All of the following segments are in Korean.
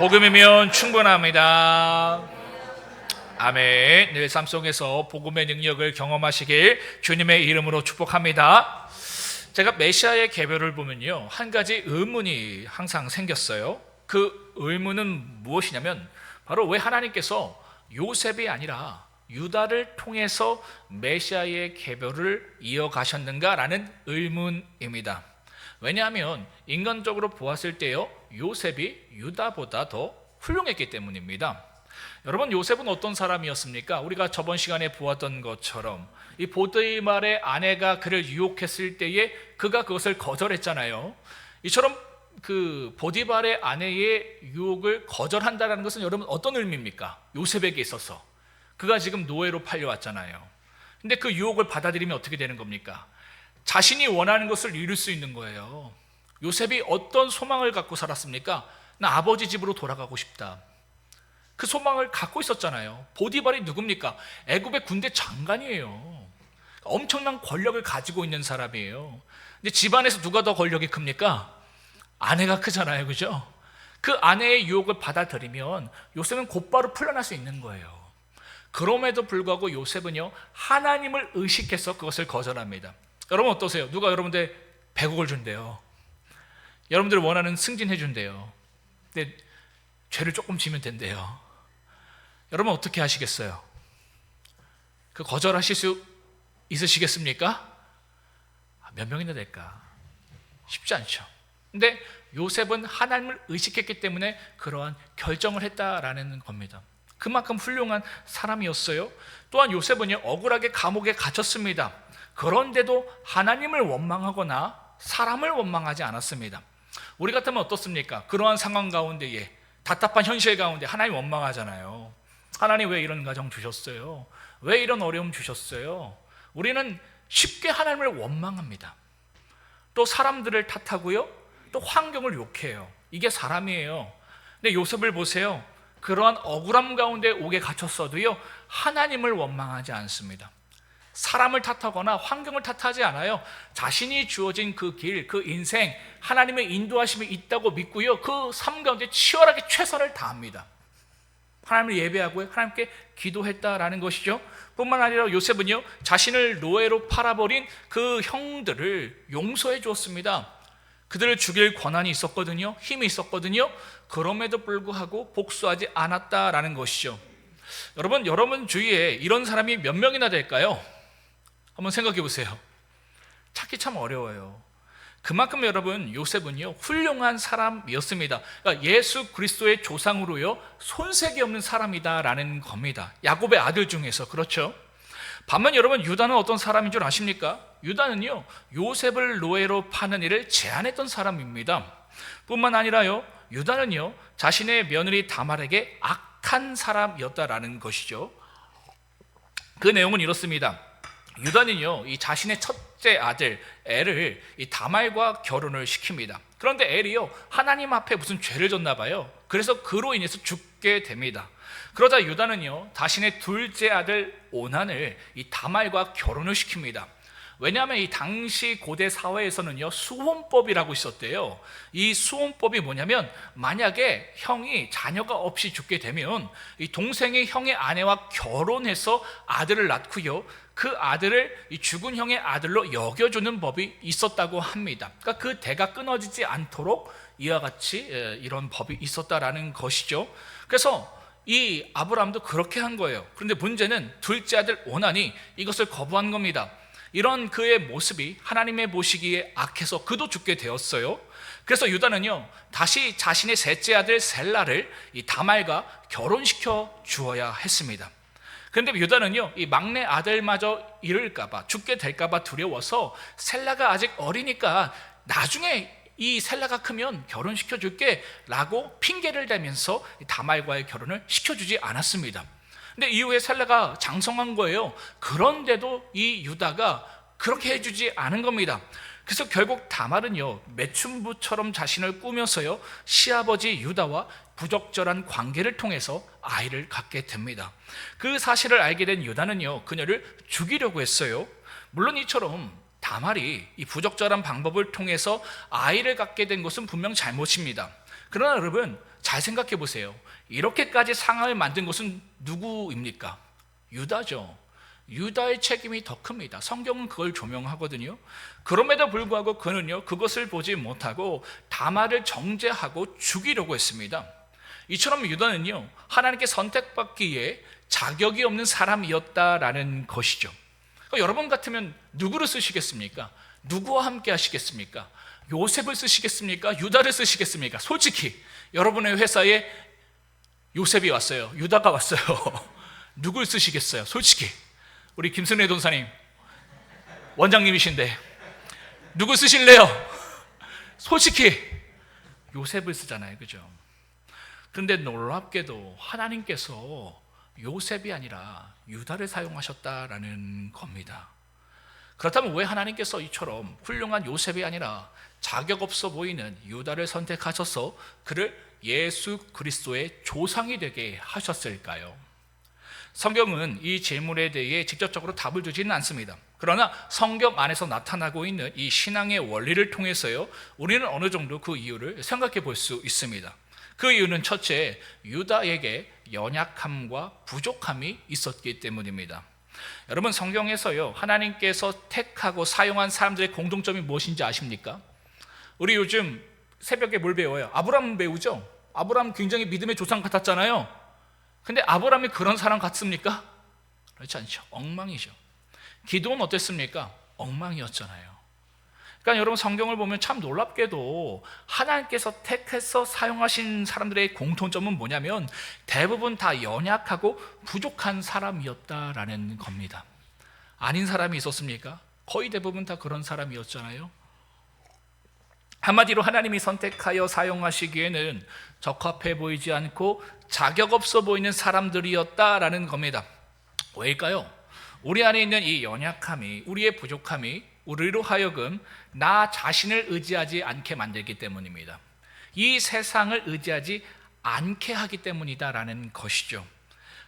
복음이면 충분합니다. 아멘. 늘 삶 속에서 복음의 능력을 경험하시길 주님의 이름으로 축복합니다. 제가 메시아의 계별을 보면요, 한 가지 의문이 항상 생겼어요. 그 의문은 무엇이냐면 바로 왜 하나님께서 요셉이 아니라 유다를 통해서 메시아의 계별을 이어가셨는가라는 의문입니다. 왜냐하면 인간적으로 보았을 때요, 요셉이 유다보다 더 훌륭했기 때문입니다. 여러분, 요셉은 어떤 사람이었습니까? 우리가 저번 시간에 보았던 것처럼 이 보디말의 아내가 그를 유혹했을 때에 그가 그것을 거절했잖아요. 이처럼 그 보디발의 아내의 유혹을 거절한다는 것은 여러분 어떤 의미입니까? 요셉에게 있어서 그가 지금 노예로 팔려왔잖아요. 근데 그 유혹을 받아들이면 어떻게 되는 겁니까? 자신이 원하는 것을 이룰 수 있는 거예요. 요셉이 어떤 소망을 갖고 살았습니까? 나 아버지 집으로 돌아가고 싶다. 그 소망을 갖고 있었잖아요. 보디발이 누굽니까? 애굽의 군대 장관이에요. 엄청난 권력을 가지고 있는 사람이에요. 근데 집안에서 누가 더 권력이 큽니까? 아내가 크잖아요, 그죠? 그 아내의 유혹을 받아들이면 요셉은 곧바로 풀려날 수 있는 거예요. 그럼에도 불구하고 요셉은요, 하나님을 의식해서 그것을 거절합니다. 여러분 어떠세요? 누가 여러분들 100억을 준대요. 여러분들 원하는 승진해 준대요. 근데 죄를 조금 지면 된대요. 여러분 어떻게 하시겠어요? 그 거절하실 수 있으시겠습니까? 몇 명이나 될까? 쉽지 않죠. 근데 요셉은 하나님을 의식했기 때문에 그러한 결정을 했다라는 겁니다. 그만큼 훌륭한 사람이었어요. 또한 요셉은요, 억울하게 감옥에 갇혔습니다. 그런데도 하나님을 원망하거나 사람을 원망하지 않았습니다. 우리 같으면 어떻습니까? 그러한 상황 가운데에, 답답한 현실 가운데 하나님 원망하잖아요. 하나님 왜 이런 가정 주셨어요? 왜 이런 어려움 주셨어요? 우리는 쉽게 하나님을 원망합니다. 또 사람들을 탓하고요, 또 환경을 욕해요. 이게 사람이에요. 근데 요셉을 보세요. 그러한 억울함 가운데 옥에 갇혔어도요, 하나님을 원망하지 않습니다. 사람을 탓하거나 환경을 탓하지 않아요. 자신이 주어진 그 길, 그 인생, 하나님의 인도하심이 있다고 믿고요, 그 삶 가운데 치열하게 최선을 다합니다. 하나님을 예배하고 하나님께 기도했다라는 것이죠. 뿐만 아니라 요셉은요, 자신을 노예로 팔아버린 그 형들을 용서해 주었습니다. 그들을 죽일 권한이 있었거든요. 힘이 있었거든요. 그럼에도 불구하고 복수하지 않았다라는 것이죠. 여러분 주위에 이런 사람이 몇 명이나 될까요? 한번 생각해 보세요. 찾기 참 어려워요. 그만큼 여러분, 요셉은요, 훌륭한 사람이었습니다. 그러니까 예수 그리스도의 조상으로요, 손색이 없는 사람이다라는 겁니다. 야곱의 아들 중에서. 그렇죠? 반면 여러분, 유다는 어떤 사람인 줄 아십니까? 유다는요, 요셉을 노예로 파는 일을 제안했던 사람입니다. 뿐만 아니라요, 유다는요, 자신의 며느리 다말에게 악한 사람이었다라는 것이죠. 그 내용은 이렇습니다. 유다는요, 이 자신의 첫째 아들 엘을 이 다말과 결혼을 시킵니다. 그런데 엘이요, 하나님 앞에 무슨 죄를 졌나 봐요. 그래서 그로 인해서 죽게 됩니다. 그러자 유다는요, 자신의 둘째 아들 오난을 이 다말과 결혼을 시킵니다. 왜냐하면 이 당시 고대 사회에서는요, 수혼법이라고 있었대요. 이 수혼법이 뭐냐면, 만약에 형이 자녀가 없이 죽게 되면 이 동생이 형의 아내와 결혼해서 아들을 낳고요, 그 아들을 이 죽은 형의 아들로 여겨주는 법이 있었다고 합니다. 그러니까 그 대가 끊어지지 않도록 이와 같이 이런 법이 있었다라는 것이죠. 그래서 이 아브라함도 그렇게 한 거예요. 그런데 문제는 둘째 아들 오난이 이것을 거부한 겁니다. 이런 그의 모습이 하나님의 보시기에 악해서 그도 죽게 되었어요. 그래서 유다는요, 다시 자신의 셋째 아들 셀라를 이 다말과 결혼시켜 주어야 했습니다. 그런데 유다는요, 이 막내 아들마저 잃을까봐, 죽게 될까봐 두려워서 셀라가 아직 어리니까 나중에 이 셀라가 크면 결혼시켜 줄게 라고 핑계를 대면서 다말과의 결혼을 시켜주지 않았습니다. 근데 이후에 셀라가 장성한 거예요. 그런데도 이 유다가 그렇게 해주지 않은 겁니다. 그래서 결국 다말은요, 매춘부처럼 자신을 꾸며서요, 시아버지 유다와 부적절한 관계를 통해서 아이를 갖게 됩니다. 그 사실을 알게 된 유다는요, 그녀를 죽이려고 했어요. 물론 이처럼 다말이 이 부적절한 방법을 통해서 아이를 갖게 된 것은 분명 잘못입니다. 그러나 여러분, 잘 생각해 보세요. 이렇게까지 상황을 만든 것은 누구입니까? 유다죠. 유다의 책임이 더 큽니다. 성경은 그걸 조명하거든요. 그럼에도 불구하고 그는요, 그것을 보지 못하고 다말을 정죄하고 죽이려고 했습니다. 이처럼 유다는요, 하나님께 선택받기에 자격이 없는 사람이었다라는 것이죠. 그러니까 여러분 같으면 누구를 쓰시겠습니까? 누구와 함께 하시겠습니까? 요셉을 쓰시겠습니까? 유다를 쓰시겠습니까? 솔직히 여러분의 회사에 요셉이 왔어요. 유다가 왔어요. 누굴 쓰시겠어요? 솔직히 우리 김순애 돈사님 원장님이신데 누구 쓰실래요? 솔직히 요셉을 쓰잖아요. 그죠? 그런데 놀랍게도 하나님께서 요셉이 아니라 유다를 사용하셨다라는 겁니다. 그렇다면 왜 하나님께서 이처럼 훌륭한 요셉이 아니라 자격 없어 보이는 유다를 선택하셔서 그를 예수 그리스도의 조상이 되게 하셨을까요? 성경은 이 질문에 대해 직접적으로 답을 주지는 않습니다. 그러나 성경 안에서 나타나고 있는 이 신앙의 원리를 통해서요, 우리는 어느 정도 그 이유를 생각해 볼 수 있습니다. 그 이유는 첫째, 유다에게 연약함과 부족함이 있었기 때문입니다. 여러분, 성경에서요, 하나님께서 택하고 사용한 사람들의 공통점이 무엇인지 아십니까? 우리 요즘 새벽에 뭘 배워요? 아브라함 배우죠? 아브라함 굉장히 믿음의 조상 같았잖아요. 근데 아브라함이 그런 사람 같습니까? 그렇지 않죠. 엉망이죠. 기도는 어땠습니까? 엉망이었잖아요. 그러니까 여러분, 성경을 보면 참 놀랍게도 하나님께서 택해서 사용하신 사람들의 공통점은 뭐냐면 대부분 다 연약하고 부족한 사람이었다라는 겁니다. 아닌 사람이 있었습니까? 거의 대부분 다 그런 사람이었잖아요. 한마디로 하나님이 선택하여 사용하시기에는 적합해 보이지 않고 자격 없어 보이는 사람들이었다라는 겁니다. 왜일까요? 우리 안에 있는 이 연약함이, 우리의 부족함이 우리로 하여금 나 자신을 의지하지 않게 만들기 때문입니다. 이 세상을 의지하지 않게 하기 때문이다라는 것이죠.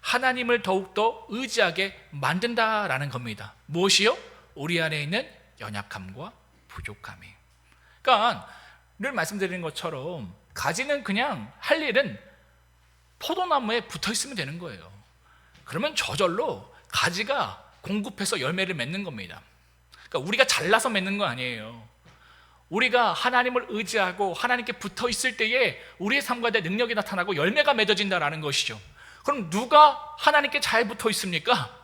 하나님을 더욱더 의지하게 만든다라는 겁니다. 무엇이요? 우리 안에 있는 연약함과 부족함이. 그러니까 늘 말씀드리는 것처럼 가지는 그냥 할 일은 포도나무에 붙어 있으면 되는 거예요. 그러면 저절로 가지가 공급해서 열매를 맺는 겁니다. 그러니까 우리가 잘나서 맺는 거 아니에요. 우리가 하나님을 의지하고 하나님께 붙어 있을 때에 우리의 삶과 내 능력이 나타나고 열매가 맺어진다라는 것이죠. 그럼 누가 하나님께 잘 붙어 있습니까?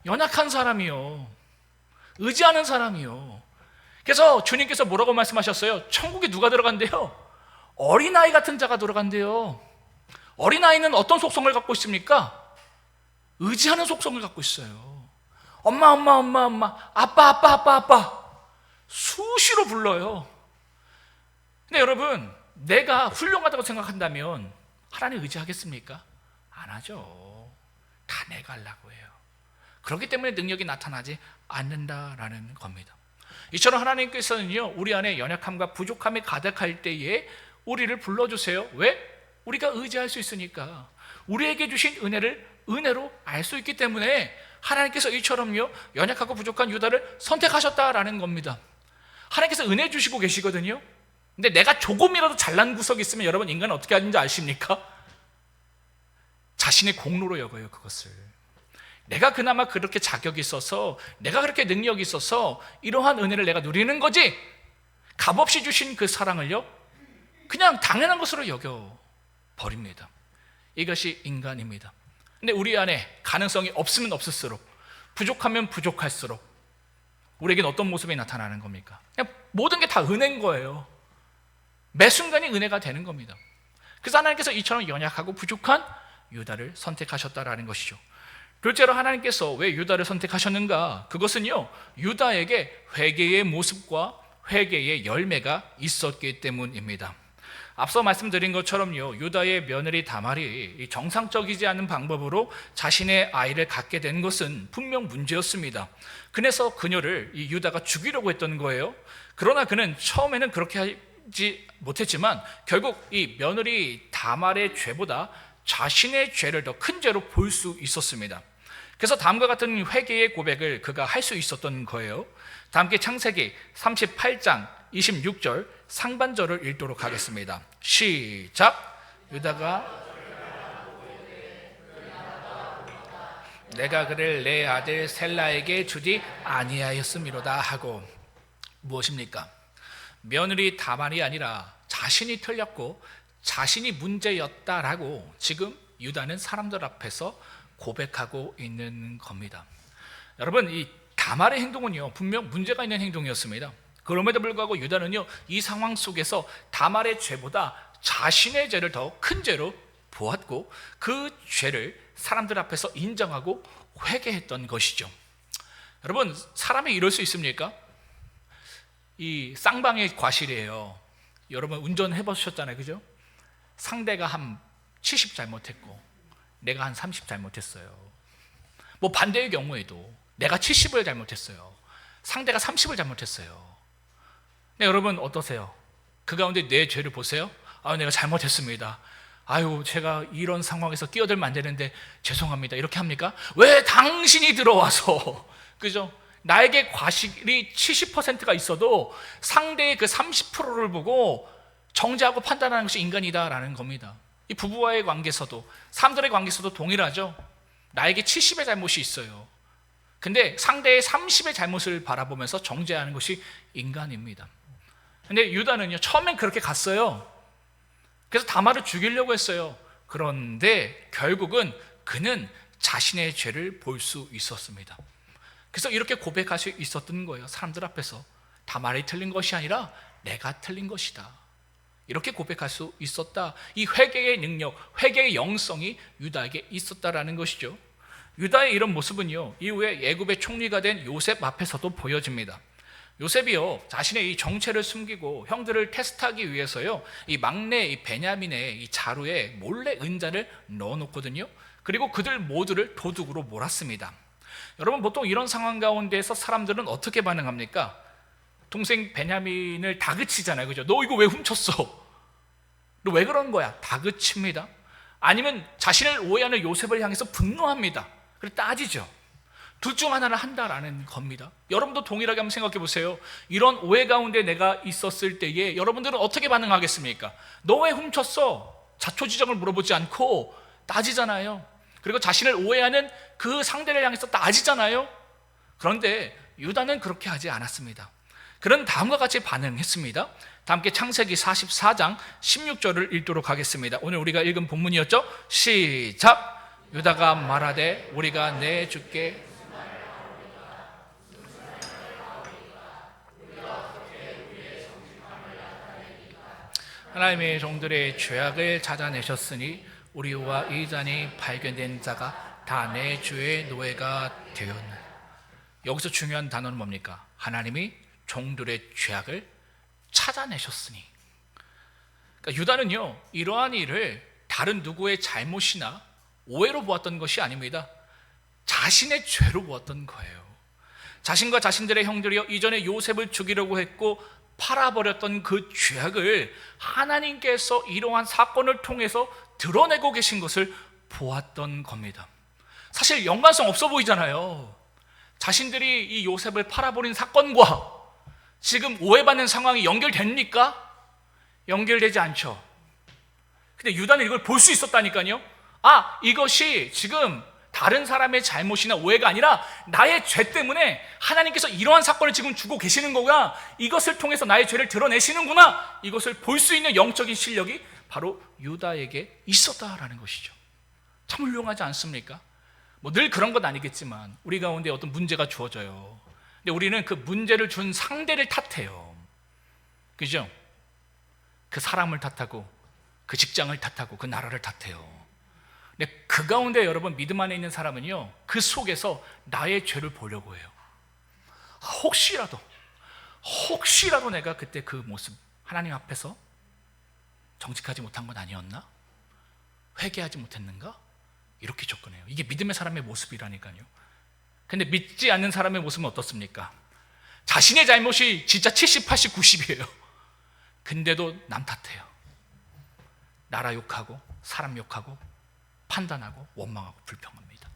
연약한 사람이요. 의지하는 사람이요. 그래서 주님께서 뭐라고 말씀하셨어요? 천국에 누가 들어간대요? 어린아이 같은 자가 들어간대요. 어린아이는 어떤 속성을 갖고 있습니까? 의지하는 속성을 갖고 있어요. 엄마, 엄마, 엄마, 엄마, 아빠, 아빠, 아빠, 아빠 수시로 불러요. 근데 여러분, 내가 훌륭하다고 생각한다면 하나님 의지하겠습니까? 안 하죠. 다 내가 하려고 해요. 그렇기 때문에 능력이 나타나지 않는다라는 겁니다. 이처럼 하나님께서는요, 우리 안에 연약함과 부족함이 가득할 때에 우리를 불러주세요. 왜? 우리가 의지할 수 있으니까. 우리에게 주신 은혜를 은혜로 알 수 있기 때문에 하나님께서 이처럼요, 연약하고 부족한 유다를 선택하셨다라는 겁니다. 하나님께서 은혜 주시고 계시거든요. 근데 내가 조금이라도 잘난 구석이 있으면 여러분, 인간은 어떻게 하는지 아십니까? 자신의 공로로 여겨요, 그것을. 내가 그나마 그렇게 자격이 있어서, 내가 그렇게 능력이 있어서 이러한 은혜를 내가 누리는 거지, 값없이 주신 그 사랑을요, 그냥 당연한 것으로 여겨버립니다. 이것이 인간입니다. 근데 우리 안에 가능성이 없으면 없을수록, 부족하면 부족할수록 우리에겐 어떤 모습이 나타나는 겁니까? 그냥 모든 게 다 은혜인 거예요. 매 순간이 은혜가 되는 겁니다. 그래서 하나님께서 이처럼 연약하고 부족한 유다를 선택하셨다라는 것이죠. 둘째로 하나님께서 왜 유다를 선택하셨는가? 그것은요, 유다에게 회개의 모습과 회개의 열매가 있었기 때문입니다. 앞서 말씀드린 것처럼요, 유다의 며느리 다말이 정상적이지 않은 방법으로 자신의 아이를 갖게 된 것은 분명 문제였습니다. 그래서 그녀를 이 유다가 죽이려고 했던 거예요. 그러나 그는 처음에는 그렇게 하지 못했지만 결국 이 며느리 다말의 죄보다 자신의 죄를 더 큰 죄로 볼 수 있었습니다. 그래서 다음과 같은 회개의 고백을 그가 할 수 있었던 거예요. 다 함께 창세기 38장 26절 상반절을 읽도록 하겠습니다. 시작. 유다가 내가 그를 내 아들 셀라에게 주지 아니하였음이로다 하고, 무엇입니까? 며느리 다말이 아니라 자신이 틀렸고 자신이 문제였다라고 지금 유다는 사람들 앞에서 고백하고 있는 겁니다. 여러분, 이 다말의 행동은요 분명 문제가 있는 행동이었습니다. 그럼에도 불구하고 유다는요 이 상황 속에서 다말의 죄보다 자신의 죄를 더 큰 죄로 보았고 그 죄를 사람들 앞에서 인정하고 회개했던 것이죠. 여러분, 사람이 이럴 수 있습니까? 이 쌍방의 과실이에요. 여러분 운전해 보셨잖아요, 그죠? 상대가 한 70 잘못했고 내가 한 30 잘못했어요. 뭐 반대의 경우에도 내가 70을 잘못했어요, 상대가 30을 잘못했어요. 네, 여러분 어떠세요? 그 가운데 내 죄를 보세요. 아, 내가 잘못했습니다. 아유, 제가 이런 상황에서 끼어들면 안 되는데 죄송합니다, 이렇게 합니까? 왜 당신이 들어와서 그죠? 나에게 과실이 70%가 있어도 상대의 그 30%를 보고 정죄하고 판단하는 것이 인간이다라는 겁니다. 이 부부와의 관계에서도, 사람들의 관계에서도 동일하죠. 나에게 70의 잘못이 있어요. 근데 상대의 30의 잘못을 바라보면서 정죄하는 것이 인간입니다. 근데 유다는요 처음엔 그렇게 갔어요. 그래서 다말을 죽이려고 했어요. 그런데 결국은 그는 자신의 죄를 볼 수 있었습니다. 그래서 이렇게 고백할 수 있었던 거예요. 사람들 앞에서 다말이 틀린 것이 아니라 내가 틀린 것이다, 이렇게 고백할 수 있었다. 이 회개의 능력, 회개의 영성이 유다에게 있었다라는 것이죠. 유다의 이런 모습은요 이후에 애굽의 총리가 된 요셉 앞에서도 보여집니다. 요셉이요 자신의 이 정체를 숨기고 형들을 테스트하기 위해서요 이 막내 이 베냐민의 이 자루에 몰래 은자를 넣어놓거든요. 그리고 그들 모두를 도둑으로 몰았습니다. 여러분, 보통 이런 상황 가운데서 사람들은 어떻게 반응합니까? 동생 베냐민을 다그치잖아요, 그죠? 너 이거 왜 훔쳤어? 너 왜 그런 거야? 다그칩니다. 아니면 자신을 오해하는 요셉을 향해서 분노합니다. 그리고 따지죠. 둘 중 하나를 한다라는 겁니다. 여러분도 동일하게 한번 생각해 보세요. 이런 오해 가운데 내가 있었을 때에 여러분들은 어떻게 반응하겠습니까? 너 왜 훔쳤어? 자초지종을 물어보지 않고 따지잖아요. 그리고 자신을 오해하는 그 상대를 향해서 따지잖아요. 그런데 유다는 그렇게 하지 않았습니다. 그런 다음과 같이 반응했습니다. 다 함께 창세기 44장 16절을 읽도록 하겠습니다. 오늘 우리가 읽은 본문이었죠? 시작! 유다가 말하되 우리가 내 주께 하나님의 종들의 죄악을 찾아내셨으니 우리와 이 잔이 발견된 자가 다 내 주의 노예가 되었네. 여기서 중요한 단어는 뭡니까? 하나님이 종들의 죄악을 찾아내셨으니. 그러니까 유다는요 이러한 일을 다른 누구의 잘못이나 오해로 보았던 것이 아닙니다. 자신의 죄로 보았던 거예요. 자신과 자신들의 형들이요 이전에 요셉을 죽이려고 했고 팔아버렸던 그 죄악을 하나님께서 이러한 사건을 통해서 드러내고 계신 것을 보았던 겁니다. 사실 연관성 없어 보이잖아요. 자신들이 이 요셉을 팔아버린 사건과 지금 오해받는 상황이 연결됩니까? 연결되지 않죠. 근데 유다는 이걸 볼 수 있었다니까요. 아, 이것이 지금 다른 사람의 잘못이나 오해가 아니라 나의 죄 때문에 하나님께서 이러한 사건을 지금 주고 계시는 거구나, 이것을 통해서 나의 죄를 드러내시는구나, 이것을 볼 수 있는 영적인 실력이 바로 유다에게 있었다라는 것이죠. 참 훌륭하지 않습니까? 뭐 늘 그런 건 아니겠지만 우리 가운데 어떤 문제가 주어져요. 근데 우리는 그 문제를 준 상대를 탓해요. 그죠? 그 사람을 탓하고 그 직장을 탓하고 그 나라를 탓해요. 근데 그 가운데 여러분 믿음 안에 있는 사람은요 그 속에서 나의 죄를 보려고 해요. 혹시라도 내가 그때 그 모습 하나님 앞에서 정직하지 못한 건 아니었나? 회개하지 못했는가? 이렇게 접근해요. 이게 믿음의 사람의 모습이라니까요. 근데 믿지 않는 사람의 모습은 어떻습니까? 자신의 잘못이 진짜 70, 80, 90이에요. 근데도 남 탓해요. 나라 욕하고 사람 욕하고 판단하고 원망하고 불평합니다.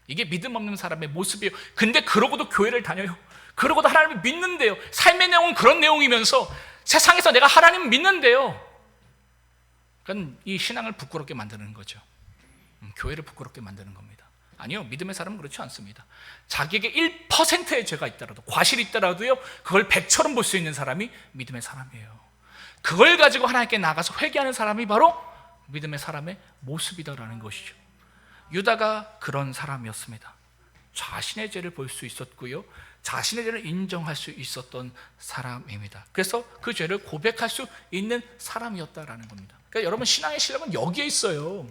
이게 믿음 없는 사람의 모습이에요. 근데 그러고도 교회를 다녀요. 그러고도 하나님을 믿는데요. 삶의 내용은 그런 내용이면서 세상에서 내가 하나님을 믿는데요. 그러니까 이 신앙을 부끄럽게 만드는 거죠. 교회를 부끄럽게 만드는 겁니다. 아니요, 믿음의 사람은 그렇지 않습니다. 자기에게 1%의 죄가 있더라도, 과실이 있더라도요, 그걸 100처럼 볼 수 있는 사람이 믿음의 사람이에요. 그걸 가지고 하나님께 나가서 회개하는 사람이 바로 믿음의 사람의 모습이다라는 것이죠. 유다가 그런 사람이었습니다. 자신의 죄를 볼 수 있었고요, 자신의 죄를 인정할 수 있었던 사람입니다. 그래서 그 죄를 고백할 수 있는 사람이었다라는 겁니다. 그러니까 여러분, 신앙의 실력은 여기에 있어요.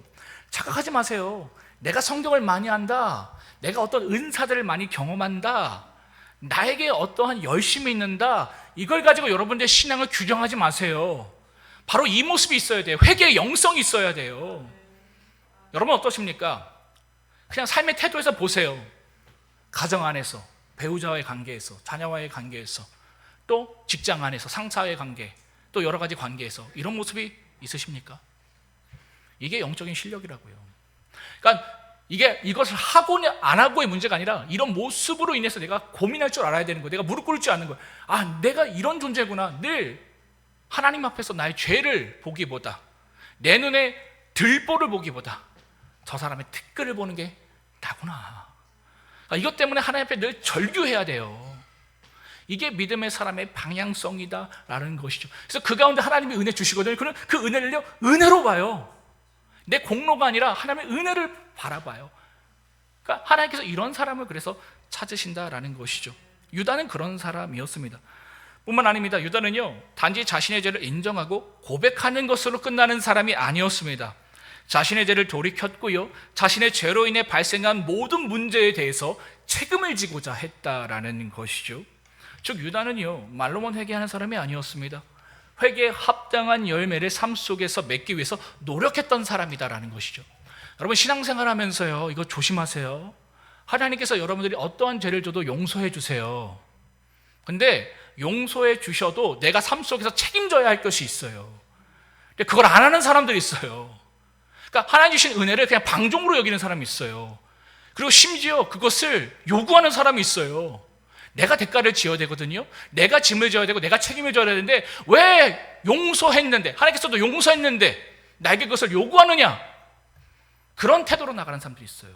착각하지 마세요. 내가 성경을 많이 안다, 내가 어떤 은사들을 많이 경험한다, 나에게 어떠한 열심이 있는다, 이걸 가지고 여러분들의 신앙을 규정하지 마세요. 바로 이 모습이 있어야 돼요. 회개의 영성이 있어야 돼요. 여러분 어떠십니까? 그냥 삶의 태도에서 보세요. 가정 안에서, 배우자와의 관계에서, 자녀와의 관계에서, 또 직장 안에서 상사와의 관계, 또 여러 가지 관계에서 이런 모습이 있으십니까? 이게 영적인 실력이라고요. 그러니까 이것을 하고 안 하고의 문제가 아니라 이런 모습으로 인해서 내가 고민할 줄 알아야 되는 거예요. 내가 무릎 꿇을 줄 아는 거예요. 아, 내가 이런 존재구나. 늘 하나님 앞에서 나의 죄를 보기보다, 내 눈에 들보를 보기보다 저 사람의 티끌을 보는 게 나구나. 이것 때문에 하나님 앞에 늘 절규해야 돼요. 이게 믿음의 사람의 방향성이다라는 것이죠. 그래서 그 가운데 하나님이 은혜 주시거든요. 그는 그 은혜를요, 은혜로 봐요. 내 공로가 아니라 하나님의 은혜를 바라봐요. 그러니까 하나님께서 이런 사람을 그래서 찾으신다라는 것이죠. 유다는 그런 사람이었습니다. 뿐만 아닙니다. 유다는요, 단지 자신의 죄를 인정하고 고백하는 것으로 끝나는 사람이 아니었습니다. 자신의 죄를 돌이켰고요, 자신의 죄로 인해 발생한 모든 문제에 대해서 책임을 지고자 했다라는 것이죠. 즉 유다는요, 말로만 회개하는 사람이 아니었습니다. 회개에 합당한 열매를 삶 속에서 맺기 위해서 노력했던 사람이다라는 것이죠. 여러분, 신앙생활 하면서요, 이거 조심하세요. 하나님께서 여러분들이 어떠한 죄를 줘도 용서해 주세요. 근데 용서해 주셔도 내가 삶 속에서 책임져야 할 것이 있어요. 근데 그걸 안 하는 사람들이 있어요. 그러니까 하나님 주신 은혜를 그냥 방종으로 여기는 사람이 있어요. 그리고 심지어 그것을 요구하는 사람이 있어요. 내가 대가를 지어야 되거든요. 내가 짐을 져야 되고 내가 책임을 져야 되는데 왜 용서했는데, 하나님께서도 용서했는데 나에게 그것을 요구하느냐, 그런 태도로 나가는 사람들이 있어요.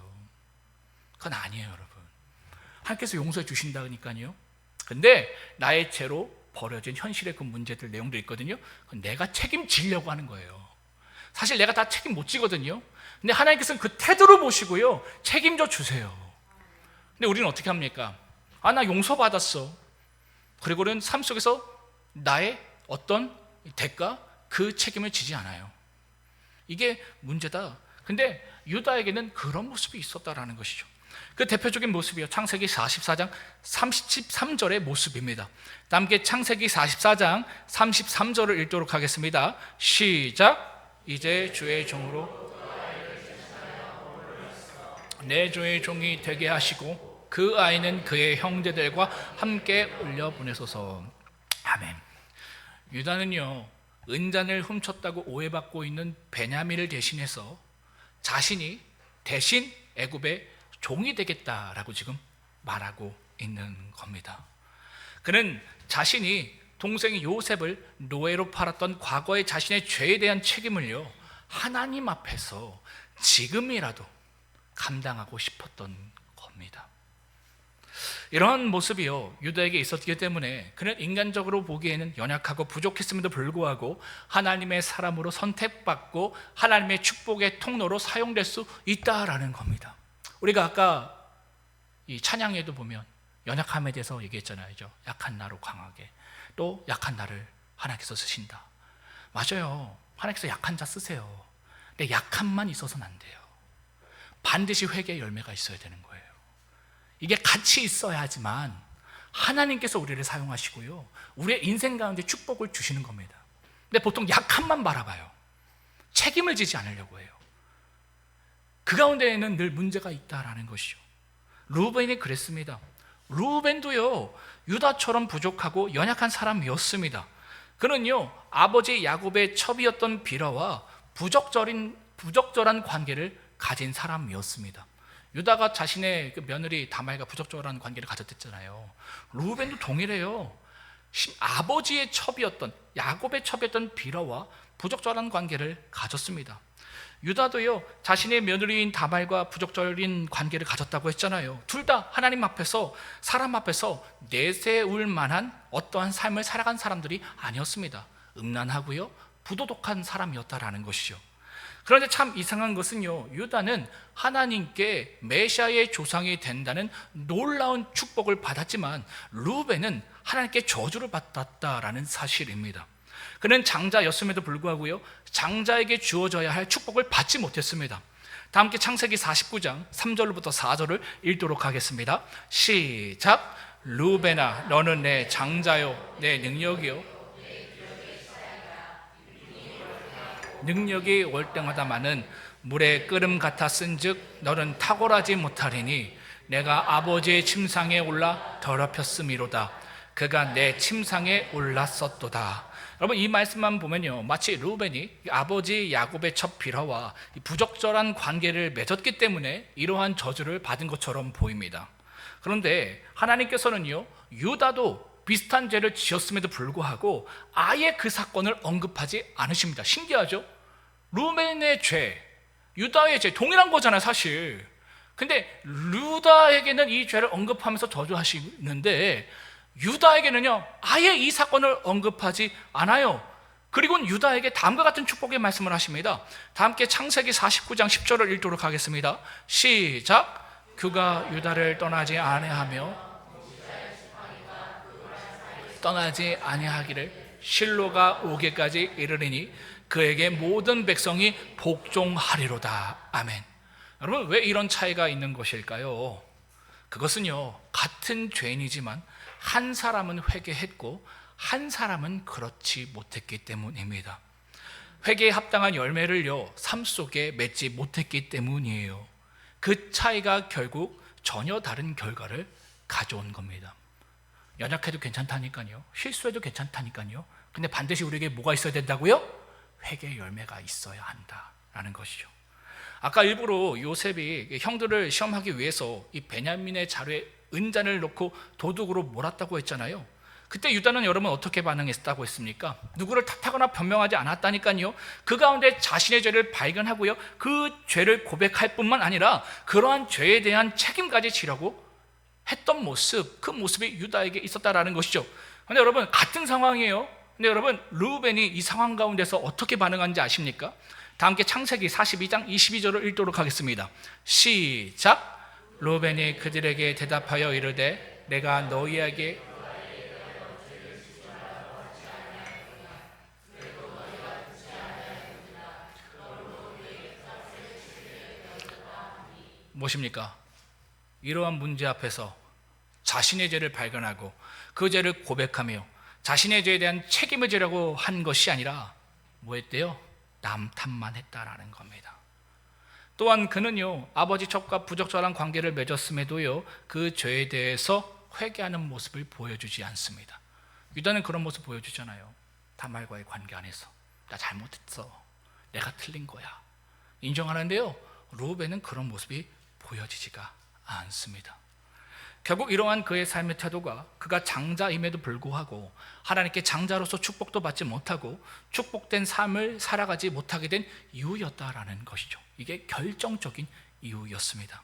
그건 아니에요, 여러분. 하나님께서 용서해 주신다니까요. 근데 나의 죄로 버려진 현실의 그 문제들, 내용들이 있거든요. 그건 내가 책임지려고 하는 거예요. 사실 내가 다 책임 못 지거든요. 근데 하나님께서는 그 태도를 보시고요, 책임져 주세요. 근데 우리는 어떻게 합니까? 아, 나 용서받았어. 그리고는 삶 속에서 나의 어떤 대가, 그 책임을 지지 않아요. 이게 문제다. 근데 유다에게는 그런 모습이 있었다라는 것이죠. 그 대표적인 모습이요, 창세기 44장 33절의 모습입니다. 함께 창세기 44장 33절을 읽도록 하겠습니다. 시작. 이제 주의 종으로 내 주의 종이 되게 하시고 그 아이는 그의 형제들과 함께 올려보내소서. 아멘. 유다는요, 은잔을 훔쳤다고 오해받고 있는 베냐민을 대신해서 자신이 대신 애굽의 종이 되겠다라고 지금 말하고 있는 겁니다. 그는 자신이 동생이 요셉을 노예로 팔았던 과거의 자신의 죄에 대한 책임을요, 하나님 앞에서 지금이라도 감당하고 싶었던 겁니다. 이러한 모습이요, 유다에게 있었기 때문에 그는 인간적으로 보기에는 연약하고 부족했음에도 불구하고 하나님의 사람으로 선택받고 하나님의 축복의 통로로 사용될 수 있다라는 겁니다. 우리가 아까 이 찬양에도 보면 연약함에 대해서 얘기했잖아요. 약한 나로 강하게, 또 약한 나를 하나님께서 쓰신다. 맞아요. 하나님께서 약한 자 쓰세요. 근데 약함만 있어서는 안 돼요. 반드시 회개의 열매가 있어야 되는 거예요. 이게 같이 있어야 하지만 하나님께서 우리를 사용하시고요, 우리의 인생 가운데 축복을 주시는 겁니다. 근데 보통 약함만 바라봐요. 책임을 지지 않으려고 해요. 그 가운데에는 늘 문제가 있다라는 것이죠. 루벤이 그랬습니다. 루벤도요, 유다처럼 부족하고 연약한 사람이었습니다. 그는요, 아버지 야곱의 첩이었던 비라와 부적절한 관계를 가진 사람이었습니다. 유다가 자신의 그 며느리 다말과 부적절한 관계를 가졌댔잖아요. 루벤도 동일해요. 아버지의 첩이었던, 야곱의 첩이었던 비라와 부적절한 관계를 가졌습니다. 유다도요, 자신의 며느리인 다말과 부적절인 관계를 가졌다고 했잖아요. 둘 다 하나님 앞에서, 사람 앞에서 내세울 만한 어떠한 삶을 살아간 사람들이 아니었습니다. 음란하고요, 부도덕한 사람이었다라는 것이죠. 그런데 참 이상한 것은요, 유다는 하나님께 메시아의 조상이 된다는 놀라운 축복을 받았지만 루벤은 하나님께 저주를 받았다라는 사실입니다. 그는 장자였음에도 불구하고요, 장자에게 주어져야 할 축복을 받지 못했습니다. 다 함께 창세기 49장 3절부터 4절을 읽도록 하겠습니다. 시작. 루벤아, 너는 내 장자요, 내 능력이요, 능력이 올 때마다만은 물의 끓음 같아 쓴즉 너는 탁월하지 못하리니 내가 아버지의 침상에 올라 더럽혔음이로다. 그가 내 침상에 올랐었도다. 여러분, 이 말씀만 보면요, 마치 루벤이 아버지 야곱의 첫 비라와 부적절한 관계를 맺었기 때문에 이러한 저주를 받은 것처럼 보입니다. 그런데 하나님께서는요, 유다도 비슷한 죄를 지었음에도 불구하고 아예 그 사건을 언급하지 않으십니다. 신기하죠? 루벤의 죄, 유다의 죄 동일한 거잖아요, 사실. 근데 유다에게는 이 죄를 언급하면서 저주하시는데 유다에게는요, 아예 이 사건을 언급하지 않아요. 그리고 유다에게 다음과 같은 축복의 말씀을 하십니다. 다 함께 창세기 49장 10절을 읽도록 하겠습니다. 시작. 그가 유다를 떠나지 아니하기를 실로가 오게까지 이르리니 그에게 모든 백성이 복종하리로다. 아멘. 여러분, 왜 이런 차이가 있는 것일까요? 그것은요, 같은 죄인이지만 한 사람은 회개했고 한 사람은 그렇지 못했기 때문입니다. 회개에 합당한 열매를요, 삶 속에 맺지 못했기 때문이에요. 그 차이가 결국 전혀 다른 결과를 가져온 겁니다. 연약해도 괜찮다니까요, 실수해도 괜찮다니까요. 근데 반드시 우리에게 뭐가 있어야 된다고요? 회개의 열매가 있어야 한다라는 것이죠. 아까 일부러 요셉이 형들을 시험하기 위해서 이 베냐민의 자루에 은잔을 넣고 도둑으로 몰았다고 했잖아요. 그때 유다는 여러분 어떻게 반응했다고 했습니까? 누구를 탓하거나 변명하지 않았다니까요. 그 가운데 자신의 죄를 발견하고요, 그 죄를 고백할 뿐만 아니라 그러한 죄에 대한 책임까지 지라고 했던 모습, 그 모습이 유다에게 있었다라는 것이죠. 그런데 여러분, 같은 상황이에요. 근데 여러분, 루벤이 이 상황 가운데서 어떻게 반응하는지 아십니까? 다 함께 창세기 42장 22절을 읽도록 하겠습니다. 시작. 루벤이 그들에게 대답하여 이르되 내가 너희에게 무엇입니까? 이러한 문제 앞에서 자신의 죄를 발견하고 그 죄를 고백하며 자신의 죄에 대한 책임을 지라고 한 것이 아니라 뭐 했대요? 남 탓만 했다라는 겁니다. 또한 그는요, 아버지 첩과 부적절한 관계를 맺었음에도요, 그 죄에 대해서 회개하는 모습을 보여주지 않습니다. 유다는 그런 모습 보여주잖아요. 다말과의 관계 안에서 나 잘못했어, 내가 틀린 거야 인정하는데요, 루벤은 그런 모습이 보여지지가 않습니다. 결국 이러한 그의 삶의 태도가 그가 장자임에도 불구하고 하나님께 장자로서 축복도 받지 못하고 축복된 삶을 살아가지 못하게 된 이유였다라는 것이죠. 이게 결정적인 이유였습니다.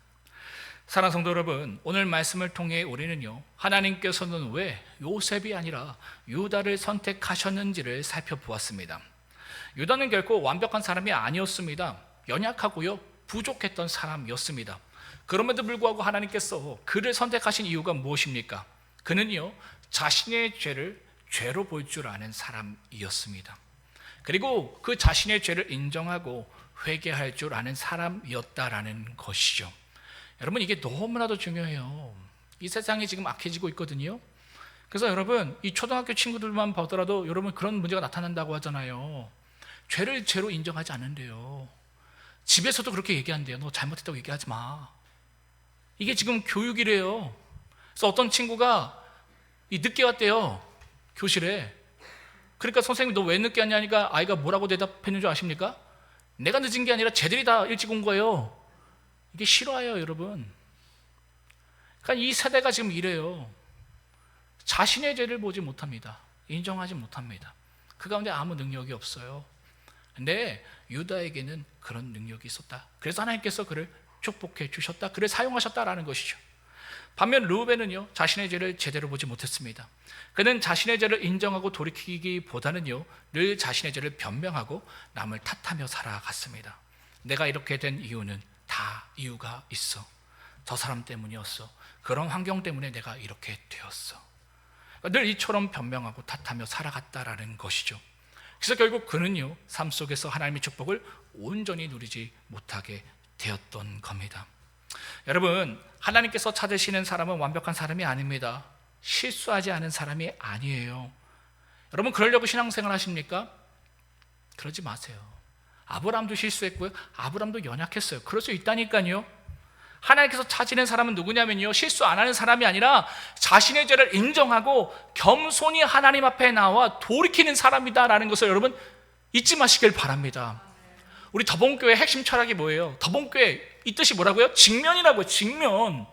사랑하는 성도 여러분, 오늘 말씀을 통해 우리는요, 하나님께서는 왜 요셉이 아니라 유다를 선택하셨는지를 살펴보았습니다. 유다는 결코 완벽한 사람이 아니었습니다. 연약하고요, 부족했던 사람이었습니다. 그럼에도 불구하고 하나님께서 그를 선택하신 이유가 무엇입니까? 그는요, 자신의 죄를 죄로 볼 줄 아는 사람이었습니다. 그리고 그 자신의 죄를 인정하고 회개할 줄 아는 사람이었다라는 것이죠. 여러분, 이게 너무나도 중요해요. 이 세상이 지금 악해지고 있거든요. 그래서 여러분, 이 초등학교 친구들만 보더라도 여러분 그런 문제가 나타난다고 하잖아요. 죄를 죄로 인정하지 않는데요. 집에서도 그렇게 얘기한대요. 너 잘못했다고 얘기하지 마. 이게 지금 교육이래요. 그래서 어떤 친구가 늦게 왔대요, 교실에. 그러니까 선생님이 너 왜 늦게 왔냐니까 아이가 뭐라고 대답했는 줄 아십니까? 내가 늦은 게 아니라 쟤들이 다 일찍 온 거예요. 이게 실화예요, 여러분. 그러니까 이 세대가 지금 이래요. 자신의 죄를 보지 못합니다. 인정하지 못합니다. 그 가운데 아무 능력이 없어요. 근데 유다에게는 그런 능력이 있었다. 그래서 하나님께서 그를 축복해 주셨다. 그를 사용하셨다라는 것이죠. 반면 르우벤은요, 자신의 죄를 제대로 보지 못했습니다. 그는 자신의 죄를 인정하고 돌이키기보다는요, 늘 자신의 죄를 변명하고 남을 탓하며 살아갔습니다. 내가 이렇게 된 이유는 다 이유가 있어. 저 사람 때문이었어. 그런 환경 때문에 내가 이렇게 되었어. 늘 이처럼 변명하고 탓하며 살아갔다라는 것이죠. 그래서 결국 그는요, 삶 속에서 하나님의 축복을 온전히 누리지 못하게 되었던 겁니다. 여러분, 하나님께서 찾으시는 사람은 완벽한 사람이 아닙니다. 실수하지 않은 사람이 아니에요. 여러분, 그러려고 신앙생활 하십니까? 그러지 마세요. 아브라함도 실수했고요, 아브라함도 연약했어요. 그럴 수 있다니까요. 하나님께서 찾으는 사람은 누구냐면요, 실수 안 하는 사람이 아니라 자신의 죄를 인정하고 겸손히 하나님 앞에 나와 돌이키는 사람이다라는 것을 여러분 잊지 마시길 바랍니다. 우리 더봉교회 핵심 철학이 뭐예요? 더봉교회 이 뜻이 뭐라고요? 직면이라고요. 직면.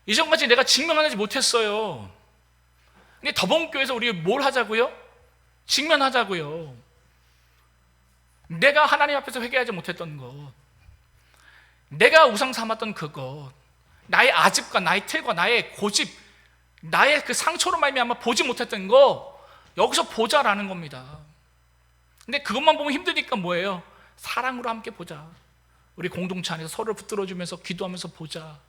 이전까지 내가 직면하지 못했어요. 근데 더봉교회에서 우리 뭘 하자고요? 직면하자고요. 내가 하나님 앞에서 회개하지 못했던 것, 내가 우상 삼았던 그것, 나의 아집과 나의 틀과 나의 고집, 나의 그 상처로 말미암아 보지 못했던 거, 여기서 보자라는 겁니다. 근데 그것만 보면 힘드니까 뭐예요? 사랑으로 함께 보자. 우리 공동체 안에서 서로를 붙들어주면서 기도하면서 보자.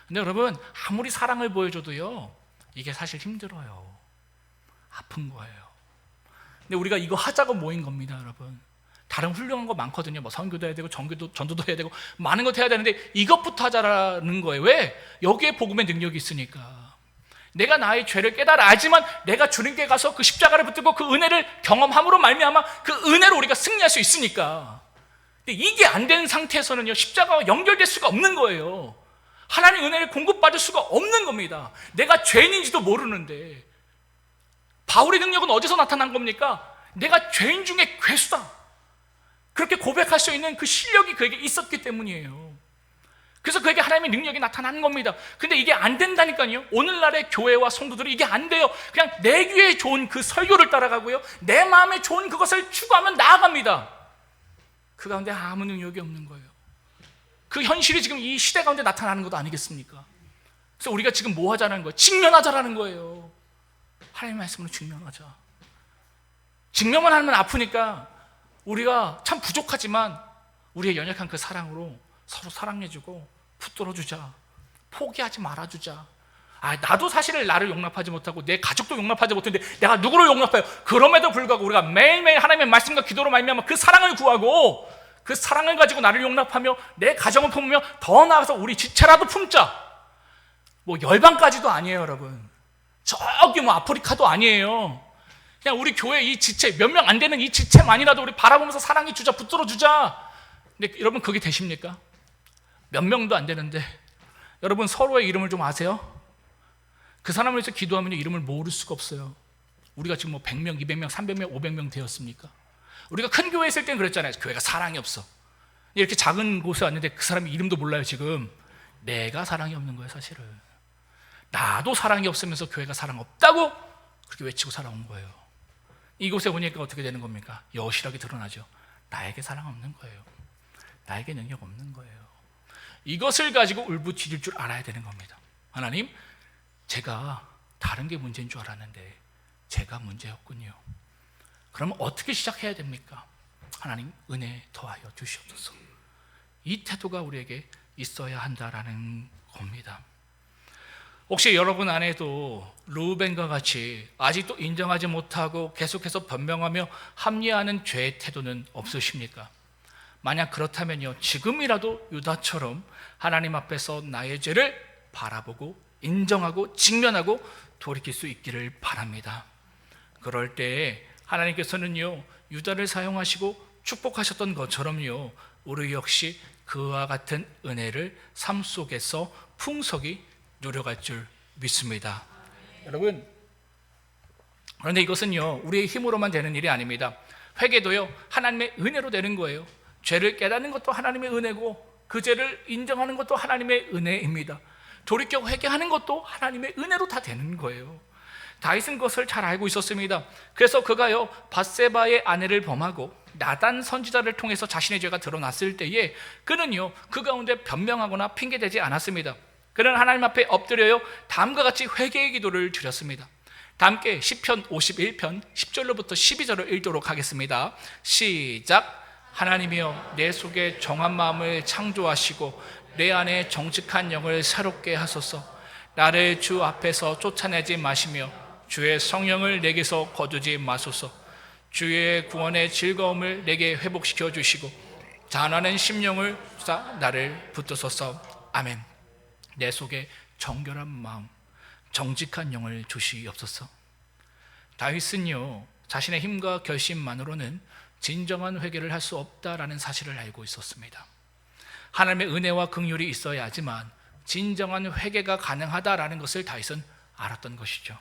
근데 여러분, 아무리 사랑을 보여줘도요, 이게 사실 힘들어요. 아픈 거예요. 근데 우리가 이거 하자고 모인 겁니다, 여러분. 다른 훌륭한 거 많거든요. 뭐 선교도 해야 되고 전도도 해야 되고 많은 것 해야 되는데 이것부터 하자라는 거예요. 왜? 여기에 복음의 능력이 있으니까. 내가 나의 죄를 깨달아 알지만 내가 주님께 가서 그 십자가를 붙들고 그 은혜를 경험함으로 말미암아 그 은혜로 우리가 승리할 수 있으니까. 근데 이게 안 되는 상태에서는요, 십자가와 연결될 수가 없는 거예요. 하나님의 은혜를 공급받을 수가 없는 겁니다. 내가 죄인인지도 모르는데. 바울의 능력은 어디서 나타난 겁니까? 내가 죄인 중에 괴수다, 그렇게 고백할 수 있는 그 실력이 그에게 있었기 때문이에요. 그래서 그에게 하나님의 능력이 나타나는 겁니다. 근데 이게 안 된다니까요. 오늘날의 교회와 성도들이 이게 안 돼요. 그냥 내 귀에 좋은 그 설교를 따라가고요, 내 마음에 좋은 그것을 추구하면 나아갑니다. 그 가운데 아무 능력이 없는 거예요. 그 현실이 지금 이 시대 가운데 나타나는 것도 아니겠습니까? 그래서 우리가 지금 뭐 하자는 거예요? 직면하자라는 거예요. 하나님의 말씀으로 직면하자. 직면만 하면 아프니까 우리가 참 부족하지만 우리의 연약한 그 사랑으로 서로 사랑해주고 붙들어주자. 포기하지 말아주자. 나도 사실 나를 용납하지 못하고 내 가족도 용납하지 못했는데 내가 누구를 용납해요? 그럼에도 불구하고 우리가 매일매일 하나님의 말씀과 기도로 말미암아 그 사랑을 구하고 그 사랑을 가지고 나를 용납하며 내 가정을 품으며 더 나아가서 우리 지체라도 품자. 뭐 열방까지도 아니에요, 여러분. 저기 뭐 아프리카도 아니에요. 그냥 우리 교회 이 지체, 몇 명 안 되는 이 지체만이라도 우리 바라보면서 사랑해 주자, 붙들어 주자. 근데 여러분, 그게 되십니까? 몇 명도 안 되는데 여러분, 서로의 이름을 좀 아세요? 그 사람을 위해서 기도하면 이름을 모를 수가 없어요. 우리가 지금 뭐 100명, 200명, 300명, 500명 되었습니까? 우리가 큰 교회 있을 땐 그랬잖아요. 교회가 사랑이 없어. 이렇게 작은 곳에 왔는데 그 사람이 이름도 몰라요. 지금 내가 사랑이 없는 거예요, 사실은. 나도 사랑이 없으면서 교회가 사랑 없다고 그렇게 외치고 살아온 거예요. 이곳에 오니까 어떻게 되는 겁니까? 여실하게 드러나죠. 나에게 사랑 없는 거예요. 나에게 능력 없는 거예요. 이것을 가지고 울부짖을 줄 알아야 되는 겁니다. 하나님, 제가 다른 게 문제인 줄 알았는데 제가 문제였군요. 그러면 어떻게 시작해야 됩니까? 하나님, 은혜 더하여 주시옵소서. 이 태도가 우리에게 있어야 한다라는 겁니다. 혹시 여러분 안에도 르우벤과 같이 아직도 인정하지 못하고 계속해서 변명하며 합리화하는 죄의 태도는 없으십니까? 만약 그렇다면요, 지금이라도 유다처럼 하나님 앞에서 나의 죄를 바라보고 인정하고 직면하고 돌이킬 수 있기를 바랍니다. 그럴 때 하나님께서는요, 유다를 사용하시고 축복하셨던 것처럼요, 우리 역시 그와 같은 은혜를 삶 속에서 풍성히 누려갈 줄 믿습니다. 여러분, 그런데 이것은요, 우리의 힘으로만 되는 일이 아닙니다. 회개도요, 하나님의 은혜로 되는 거예요. 죄를 깨닫는 것도 하나님의 은혜고 그 죄를 인정하는 것도 하나님의 은혜입니다. 돌이켜 회개하는 것도 하나님의 은혜로 다 되는 거예요. 다윗은 그것을 잘 알고 있었습니다. 그래서 그가요, 밧세바의 아내를 범하고 나단 선지자를 통해서 자신의 죄가 드러났을 때에 그는요 그 가운데 변명하거나 핑계대지 않았습니다. 그는 하나님 앞에 엎드려요 다음과 같이 회개의 기도를 드렸습니다. 다 함께 시편 51편 10절로부터 12절을 읽도록 하겠습니다. 시작. 하나님이여 내 속에 정한 마음을 창조하시고 내 안에 정직한 영을 새롭게 하소서. 나를 주 앞에서 쫓아내지 마시며 주의 성령을 내게서 거두지 마소서. 주의 구원의 즐거움을 내게 회복시켜 주시고 잔하는 심령을 주사 나를 붙드소서. 아멘. 내 속에 정결한 마음 정직한 영을 주시옵소서. 다윗은요 자신의 힘과 결심만으로는 진정한 회개를 할 수 없다라는 사실을 알고 있었습니다. 하나님의 은혜와 긍휼이 있어야 하지만 진정한 회개가 가능하다라는 것을 다윗은 알았던 것이죠.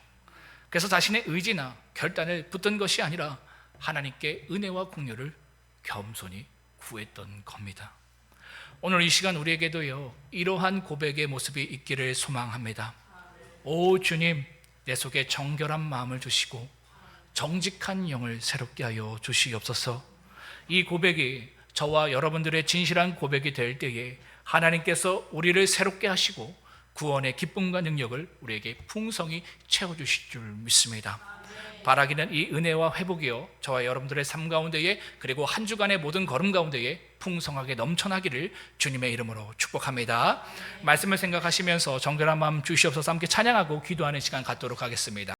그래서 자신의 의지나 결단을 붙든 것이 아니라 하나님께 은혜와 긍휼을 겸손히 구했던 겁니다. 오늘 이 시간 우리에게도요 이러한 고백의 모습이 있기를 소망합니다. 오 주님, 내 속에 정결한 마음을 주시고 정직한 영을 새롭게 하여 주시옵소서. 이 고백이 저와 여러분들의 진실한 고백이 될 때에 하나님께서 우리를 새롭게 하시고 구원의 기쁨과 능력을 우리에게 풍성히 채워주실 줄 믿습니다. 바라기는 이 은혜와 회복이요 저와 여러분들의 삶 가운데에 그리고 한 주간의 모든 걸음 가운데에 풍성하게 넘쳐나기를 주님의 이름으로 축복합니다. 말씀을 생각하시면서 정결한 마음 주시옵소서 함께 찬양하고 기도하는 시간 갖도록 하겠습니다.